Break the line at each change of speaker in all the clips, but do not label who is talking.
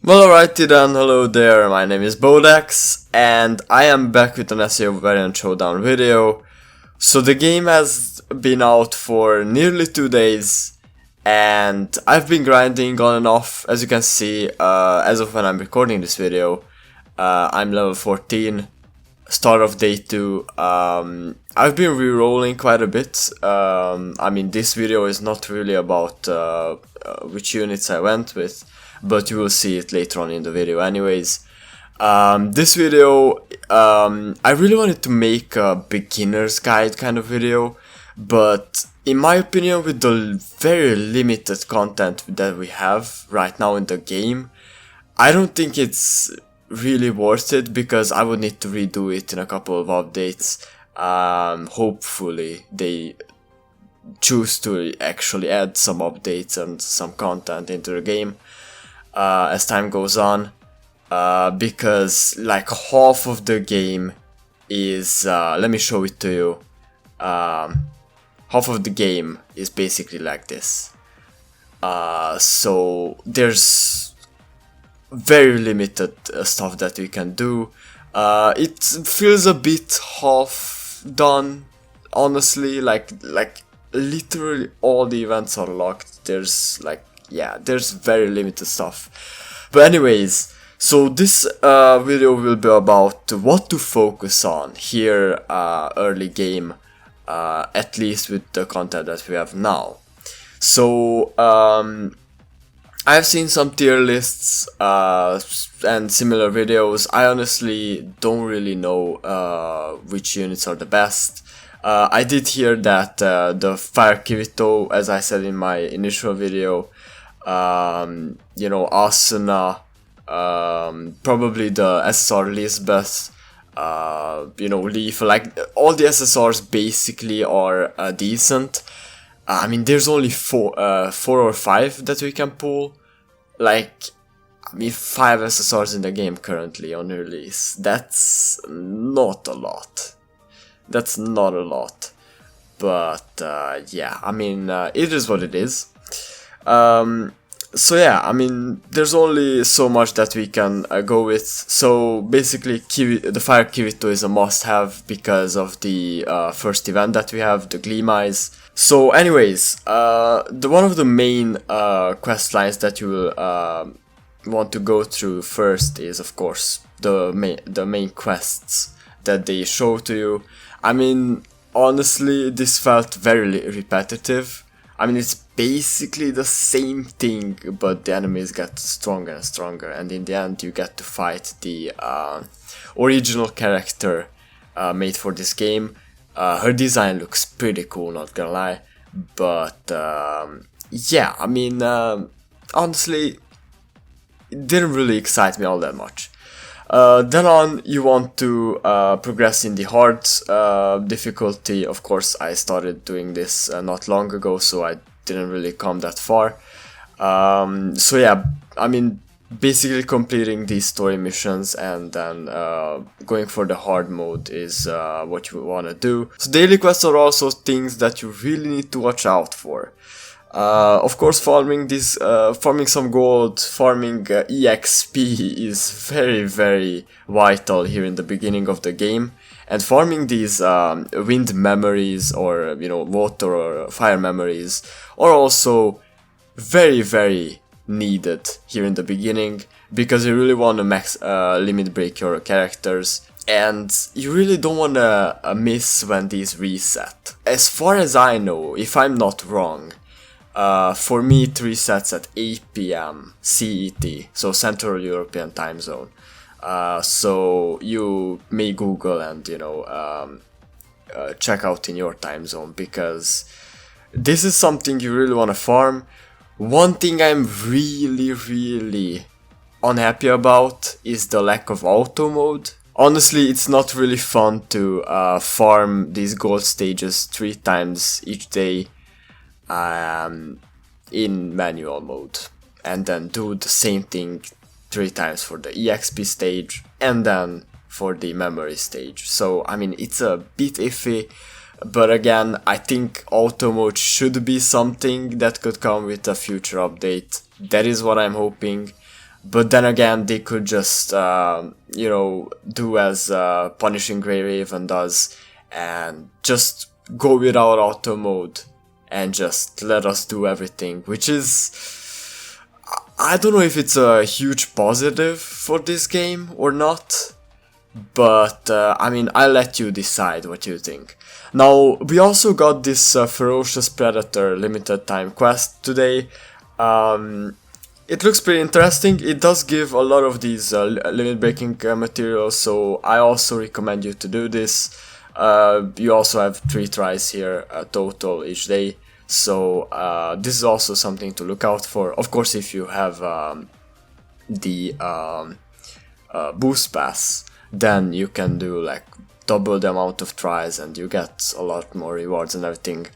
Well, alrighty then, hello there, my name is Bodax, and I am back with an SAO variant Showdown video. So the game has been out for nearly 2 days, and I've been grinding on and off, as you can see, as of when I'm recording this video. I'm level 14, start of day 2. I've been re-rolling quite a bit. I mean, this video is not really about which units I went with, but you will see it later on in the video anyways. This video, I really wanted to make a beginner's guide kind of video, but in my opinion, with the very limited content that we have right now in the game, I don't think it's really worth it, because I would need to redo it in a couple of updates. Hopefully they choose to actually add some updates and some content into the game as time goes on, because like half of the game is let me show it to you. Half of the game is basically like this, so there's very limited stuff that we can do. It feels a bit half done, honestly. Like literally all the events are locked. There's there's very limited stuff. But anyways, so this video will be about what to focus on here early game, at least with the content that we have now. So I've seen some tier lists and similar videos. I honestly don't really know which units are the best. I did hear that the Fire Kirito, as I said in my initial video, Asuna, probably the SSR Lisbeth, Leaf, like all the SSRs basically are decent. I mean, there's only four or five that we can pull. Like, I mean, 5 SSRs in the game currently on release. That's not a lot. That's not a lot. But yeah, I mean, it is what it is. So yeah, I mean, there's only so much that we can go with. So basically, the Fire Kirito is a must-have because of the first event that we have, the Gleam Eyes. So anyways, one of the main quest lines that you will want to go through first is, of course, the main quests that they show to you. I mean, honestly, this felt very repetitive. I mean, it's basically the same thing, but the enemies get stronger and stronger, and in the end you get to fight the original character made for this game. Her design looks pretty cool, not gonna lie, but yeah, I mean, honestly, it didn't really excite me all that much. Then on, you want to progress in the hard difficulty. Of course, I started doing this not long ago, so I didn't really come that far. So yeah, I mean, basically completing these story missions and then going for the hard mode is what you want to do. So daily quests are also things that you really need to watch out for. Of course, farming some gold, farming EXP is very vital here in the beginning of the game, and farming these wind memories, or water or fire memories, are also very needed here in the beginning, because you really want to max limit break your characters, and you really don't want to miss when these reset. As far as I know, if I'm not wrong, for me it resets at 8 PM CET, so Central European Time Zone. So you may Google and check out in your time zone, because this is something you really want to farm. One thing I'm really unhappy about is the lack of auto mode. Honestly, it's not really fun to farm these gold stages 3 times each day in manual mode, and then do the same thing 3 times for the EXP stage and then for the memory stage. So I mean, it's a bit iffy, but again, I think auto mode should be something that could come with a future update. That is what I'm hoping. but then again they could just you know, do as Punishing Grey Raven does and just go without auto mode and just let us do everything, which is, I don't know if it's a huge positive for this game or not, but I mean, I'll let you decide what you think. Now, we also got this Ferocious Predator limited time quest today. It looks pretty interesting. It does give a lot of these limit breaking materials, so I also recommend you to do this. You also have 3 tries here total each day, so this is also something to look out for. Of course, if you have the boost pass, then you can do like double the amount of tries and you get a lot more rewards and everything.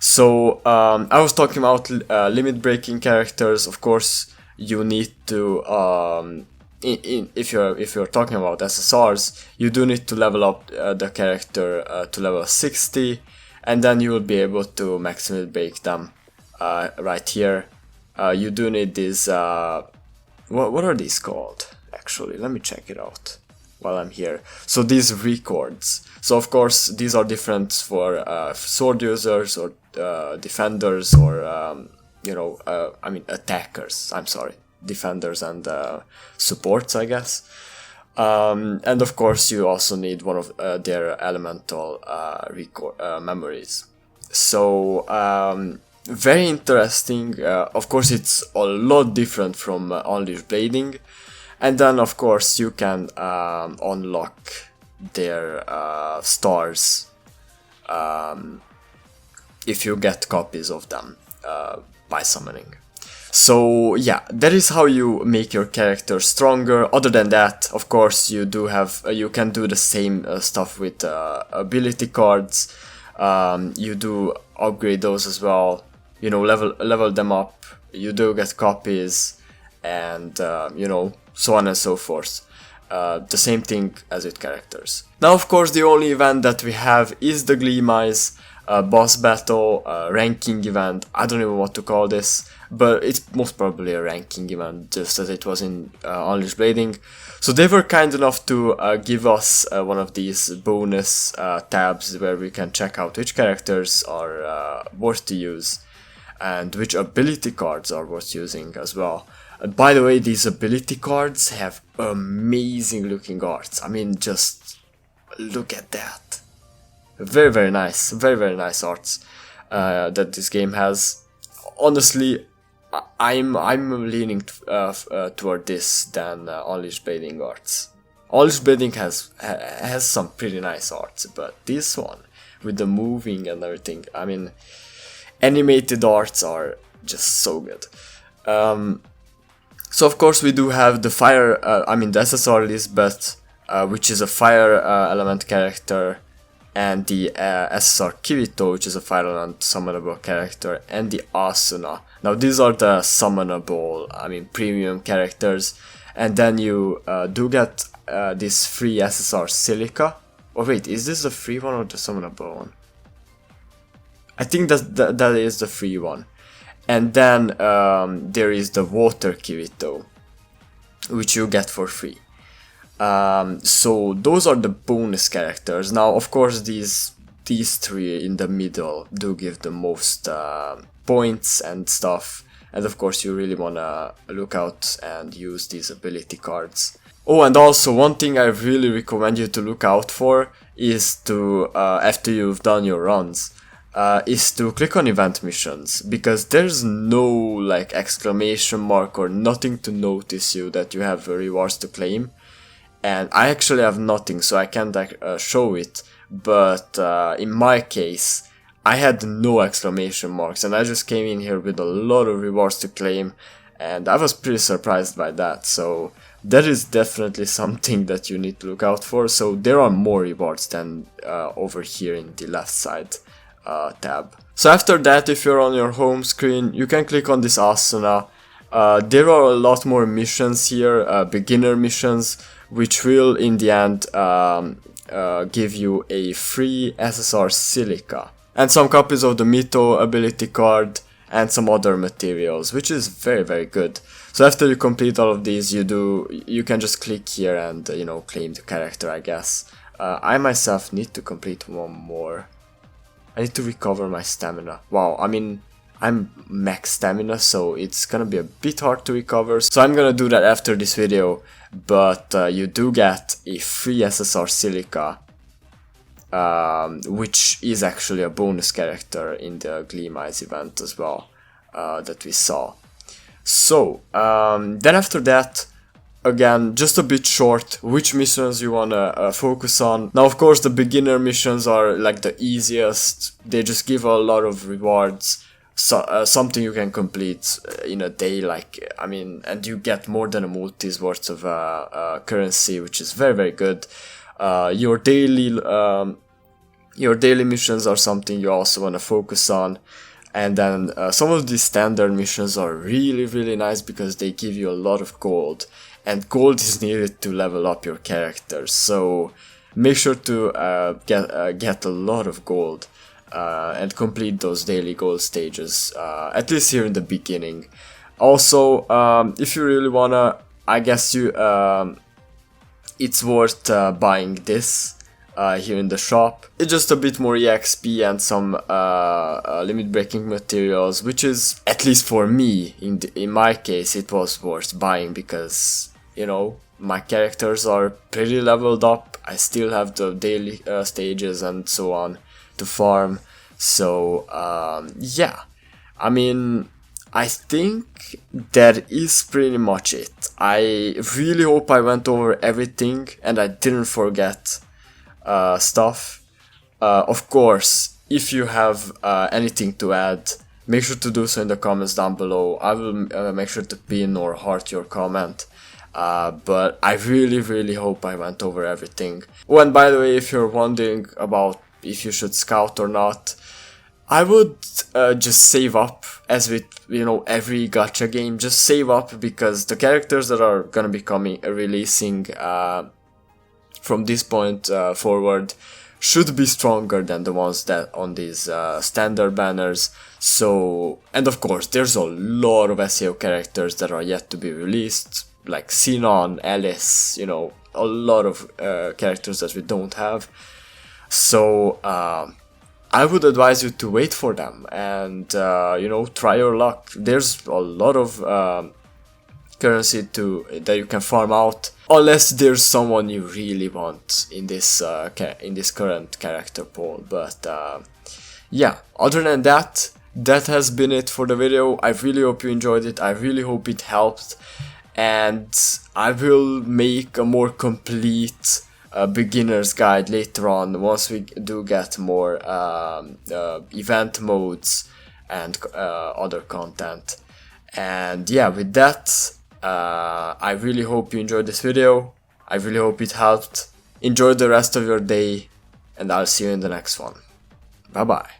So I was talking about limit breaking characters. Of course, you need to if you're talking about SSRs, you do need to level up the character to level 60, and then you will be able to max limit break them right here. You do need these what are these called? Actually, let me check it out while I'm here. So these records. So of course these are different for sword users or defenders or you know, I mean attackers. I'm sorry, defenders and supports, I guess. And of course you also need one of their elemental memories. So very interesting. Of course it's a lot different from Unleashed Blading. And then of course you can unlock their stars if you get copies of them by summoning. So yeah, that is how you make your character stronger. Other than that, of course, you do have you can do the same stuff with ability cards. You do upgrade those as well. You know, level them up. You do get copies, and you know, so on and so forth. The same thing as with characters. Now, of course, the only event that we have is the Gleamize boss battle, ranking event. I don't even know what to call this, but it's most probably a ranking event, just as it was in Unleashed Blading. So they were kind enough to give us one of these bonus tabs where we can check out which characters are worth to use and which ability cards are worth using as well. By the way, these ability cards have amazing looking arts. I mean, just look at that. Very, very nice. Very, very nice arts that this game has. Honestly, I'm leaning toward this than Unleashed Blading arts. Unleashed Blading has some pretty nice arts, but this one, with the moving and everything, I mean, animated arts are just so good. So of course we do have the fire, the SSR Lisbeth, which is a fire element character, and the SSR Kirito, which is a fire element summonable character, and the Asuna. Now these are the summonable, premium characters, and then you do get this free SSR Silica. Oh wait, is this the free one or the summonable one? I think that is the free one. And then there is the Water Kirito, which you get for free. So those are the bonus characters. Now, of course, these three in the middle do give the most points and stuff. And of course, you really wanna look out and use these ability cards. Oh, and also one thing I really recommend you to look out for is to, after you've done your runs, is to click on event missions, because there's no like exclamation mark or nothing to notice you that you have rewards to claim. And I actually have nothing, so I can't show it, but in my case I had no exclamation marks and I just came in here with a lot of rewards to claim, and I was pretty surprised by that. So that is definitely something that you need to look out for. So there are more rewards than over here in the left side tab. So after that, if you're on your home screen, you can click on this Asuna. There are a lot more missions here, beginner missions, which will in the end give you a free SSR Silica and some copies of the Mito ability card and some other materials, which is very, very good. So after you complete all of these, you can just click here and you know, claim the character, I guess. I myself need to complete one more. I need to recover my stamina. Wow, I mean, I'm max stamina, so it's gonna be a bit hard to recover. So I'm gonna do that after this video, but you do get a free SSR Silica, which is actually a bonus character in the Gleam Eyes event as well, that we saw. So, then after that, again, just a bit short, which missions you wanna focus on. Now, of course, the beginner missions are like the easiest. They just give a lot of rewards. So, something you can complete in a day, like, I mean, and you get more than a multi's worth of currency, which is very, very good. Your daily missions are something you also want to focus on. And then some of these standard missions are really, really nice because they give you a lot of gold. And gold is needed to level up your character, so make sure to get a lot of gold and complete those daily gold stages, at least here in the beginning. Also, if you really wanna, I guess it's worth buying this here in the shop. It's just a bit more EXP and some limit breaking materials, which is, at least for me, in my case, it was worth buying because, you know, my characters are pretty leveled up. I still have the daily stages and so on to farm. So yeah, I mean, I think that is pretty much it. I really hope I went over everything and I didn't forget stuff. Of course, if you have anything to add, make sure to do so in the comments down below. I will make sure to pin or heart your comment. But I really, really hope I went over everything. Oh, and by the way, if you're wondering about if you should scout or not, I would just save up, as with, you know, every gacha game. Just save up, because the characters that are gonna be releasing from this point forward should be stronger than the ones that on these standard banners. So, and of course, there's a lot of SAO characters that are yet to be released, like Sinon, Alice, you know, a lot of characters that we don't have. So I would advise you to wait for them and you know, try your luck. There's a lot of currency that you can farm out, unless there's someone you really want in this current character pool. But yeah, other than that, that has been it for the video. I really hope you enjoyed it. I really hope it helped, and I will make a more complete beginner's guide later on, once we do get more event modes and other content. And yeah, with that, I really hope you enjoyed this video. I really hope it helped. Enjoy the rest of your day, and I'll see you in the next one. Bye bye.